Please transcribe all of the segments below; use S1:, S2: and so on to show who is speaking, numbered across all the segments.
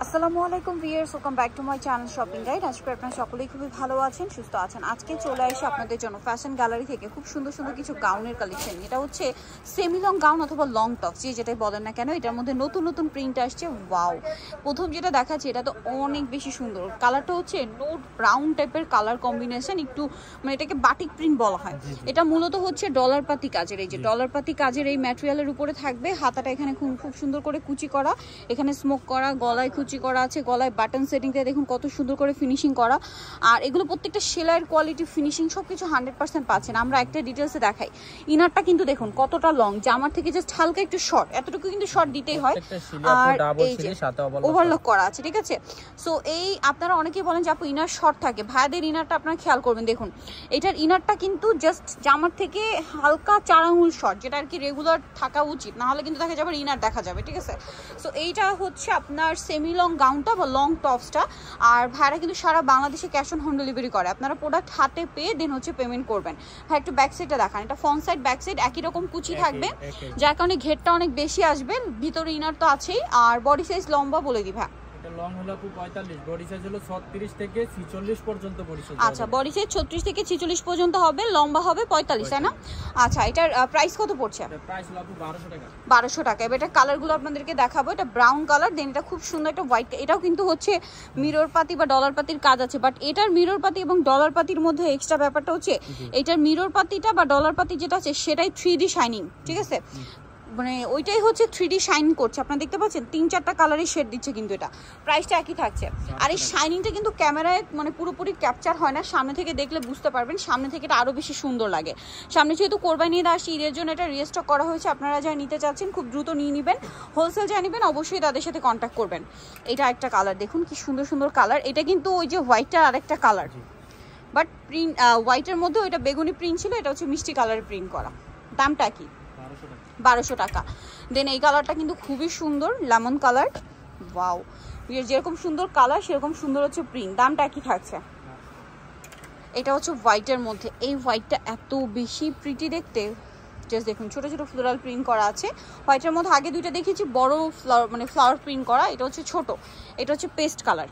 S1: আসসালামু আলাইকুম viewers, welcome back to my channel shopping guide. আজকে আপনারা সকলেই খুবই ভালো আছেন, সুস্থ আছেন। আজকে চলে আসি আপনাদের জন্য ফ্যাশন গ্যালারি থেকে খুব সুন্দর সুন্দর কিছু গাউনের কালেকশন। এটা হচ্ছে সেমি লং গাউন অথবা লং টপ, যেটাই বলেন না কেন। এটার মধ্যে নতুন নতুন প্রিন্ট আসছে। ওয়াও, প্রথম যেটা দেখাচ্ছে এটা তো অনেক বেশি সুন্দর। কালারটা হচ্ছে নোট ব্রাউন টাইপের কালার কম্বিনেশন, একটু মানে এটাকে বাটিক প্রিন্ট বলা হয়। এটা মূলত হচ্ছে ডলার পাতি কাজের, এই যে ডলার পাতি কাজের এই ম্যাটেরিয়ালের উপরে থাকবে। হাতাটা এখানে খুব সুন্দর করে কুচি করা, এখানে স্মোক করা, গলায় কুচি করা আছে, গলায় বাটন সেটিংটা দেখুন কত সুন্দর করে ফিনিশিং করা। আর এগুলো প্রত্যেকটা সেলাইয়ের কোয়ালিটি, ফিনিশিং সবকিছু 100% পাচ্ছেন। আমরা একটা ডিটেলসে দেখাই। ইনারটা কিন্তু দেখুন কতটা লং, জামার থেকে জাস্ট হালকা একটু শর্ট, এতটুকু কিন্তু শর্ট দিতেই হয়। আর এই যে ওভারলক করা আছে, ঠিক আছে। সো এই আপনারা অনেকেই বলেন যে আপু ইনার শর্ট থাকে, ভাইদের ইনারটা আপনারা খেয়াল করবেন। দেখুন এটার ইনারটা কিন্তু জাস্ট জামার থেকে হালকা 4 আঙুল শর্ট, যেটা আর কি রেগুলার থাকা উচিত, না হলে কিন্তু দেখা যাবে ইনার দেখা যাবে, ঠিক আছে। সো এইটা হচ্ছে আপনার সেমি লং গাউনটা বা লং টপসটা। আর ভাইরা কিন্তু সারা বাংলাদেশে ক্যাশ অন হোম ডেলিভারি করে। আপনারা প্রোডাক্ট হাতে পেয়ে দেন হচ্ছে পেমেন্ট করবেন। ভাই একটু ব্যাক সাইডটা দেখান। এটা ফ্রন্ট সাইড ব্যাক সাইড একই রকম কুচি থাকবে, যার কারণে ঘেরটা অনেক বেশি আসবে। ভিতরে ইনার তো আছেই। আর বডি সাইজ লম্বা বলে দিই ভাই।
S2: এটা লং হলো 45, বডি সাইজ হলো 36 থেকে 46 পর্যন্ত বডি সাইজ।
S1: আচ্ছা, বডি সাইজ 36 থেকে 46 পর্যন্ত হবে, লম্বা হবে 45, তাই না? আচ্ছা, এটার প্রাইস কত পড়ছে?
S2: প্রাইস হলো 1200 টাকা।
S1: 1200 টাকা। এবার এটা কালারগুলো আপনাদেরকে দেখাবো। এটা ব্রাউন কালার, দেন এটা খুব সুন্দর একটা হোয়াইট। এটাও কিন্তু হচ্ছে মিরর পাতি বা ডলার পাতির কাজ আছে, বাট এটার মিরর পাতি এবং ডলার পাতির মধ্যে এক্সট্রা ব্যাপারটা হচ্ছে এটার মিরর পাতিটা বা ডলার পাতি যেটা আছে সেটাই 3D শাইনিং, ঠিক আছে। মানে ওইটাই হচ্ছে 3D শাইন করছে। আপনারা দেখতে পাচ্ছেন 3-4টা কালারের শেড দিচ্ছে, কিন্তু এটা প্রাইসটা একই থাকছে। আর এই শাইনিংটা কিন্তু ক্যামেরায় মানে পুরোপুরি ক্যাপচার হয় না, সামনে থেকে দেখলে বুঝতে পারবেন। সামনে থেকে এটা আরও বেশি সুন্দর লাগে। সামনে যেহেতু কোরবানি ঈদ আসছে, ঈদের জন্য এটা রিস্টক করা হয়েছে। আপনারা যারা নিতে চাচ্ছেন খুব দ্রুত নিয়ে নেবেন। হোলসেল যারা নেবেন অবশ্যই তাদের সাথে কন্ট্যাক্ট করবেন। এটা একটা কালার দেখুন কি সুন্দর সুন্দর কালার। এটা কিন্তু ওই যে হোয়াইটটার আরেকটা কালার, বাট প্রিন্ট হোয়াইটের মধ্যে ওইটা বেগুনি প্রিন্ট ছিল, এটা হচ্ছে মিষ্টি কালারের প্রিন্ট করা। দামটা কি? 1200 টাকা। দেন এই কালারটা কিন্তু খুবই সুন্দর, লেমন কালার। ওয়াও, যেরকম সুন্দর কালার সেরকম সুন্দর হচ্ছে প্রিন্ট। দামটা কি থাকছে? এটা হচ্ছে হোয়াইটের মধ্যে। এই হোয়াইটটা এত বেশি প্রিটি দেখতে, জাস্ট দেখুন ছোট ছোট ফ্লোরাল প্রিন্ট করা আছে। হোয়াইটের মধ্যে আগে দুইটা দেখেছি বড় ফ্লাওয়ার মানে ফ্লাওয়ার প্রিন্ট করা, এটা হচ্ছে ছোট। এটা হচ্ছে পেস্ট কালার।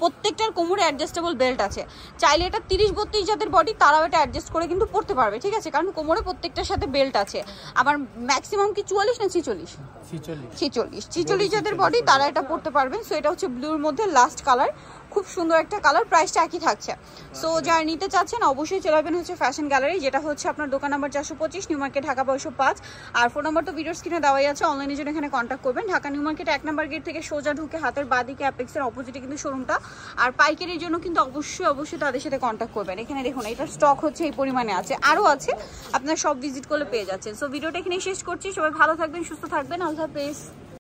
S1: প্রত্যেকটার কোমরে অ্যাডজাস্টেবল বেল্ট আছে। চাইলে এটা 30-32 যাদের বডি তারাও এটা অ্যাডজাস্ট করে কিন্তু পরতে পারবে, ঠিক আছে, কারণ কোমরে প্রত্যেকটার সাথে বেল্ট আছে। আবার ম্যাক্সিমাম কি 44 না 46 যাদের বডি তারা এটা পরতে পারবেন। সো এটা হচ্ছে ব্লুর মধ্যে লাস্ট কালার, খুব সুন্দর একটা কালার। প্রাইসটা একই থাকছে। সো যারা নিতে চাচ্ছেন অবশ্যই চলে আসবেন হচ্ছে ফ্যাশন গ্যালারি, যেটা হচ্ছে আপনার দোকান নাম্বার 425, নিউ মার্কেট, ঢাকা 505। আর ফোন নাম্বার তো ভিডিওর স্ক্রিনে দেওয়াই আছে, অনলাইনের জন্য এখানে কন্ট্যাক্ট করবেন। ঢাকা নিউ মার্কেট 1 নম্বর গেট থেকে সোজা ঢুকে হাতের বাঁদিকে অ্যাপেক্সের অপোজিটে কিন্তু শোরুমটা। আর পাইকারির জন্য কিন্তু অবশ্যই তাদের সাথে কন্ট্যাক্ট করবেন। এখানে দেখুন এটার স্টক হচ্ছে এই পরিমাণে আছে, আরও আছে, আপনারা সব ভিজিট করলে পেয়ে যাচ্ছেন। সো ভিডিওটা এখানেই শেষ করছি। সবাই ভালো থাকবেন, সুস্থ থাকবেন, আল্লাহ হাফেজ।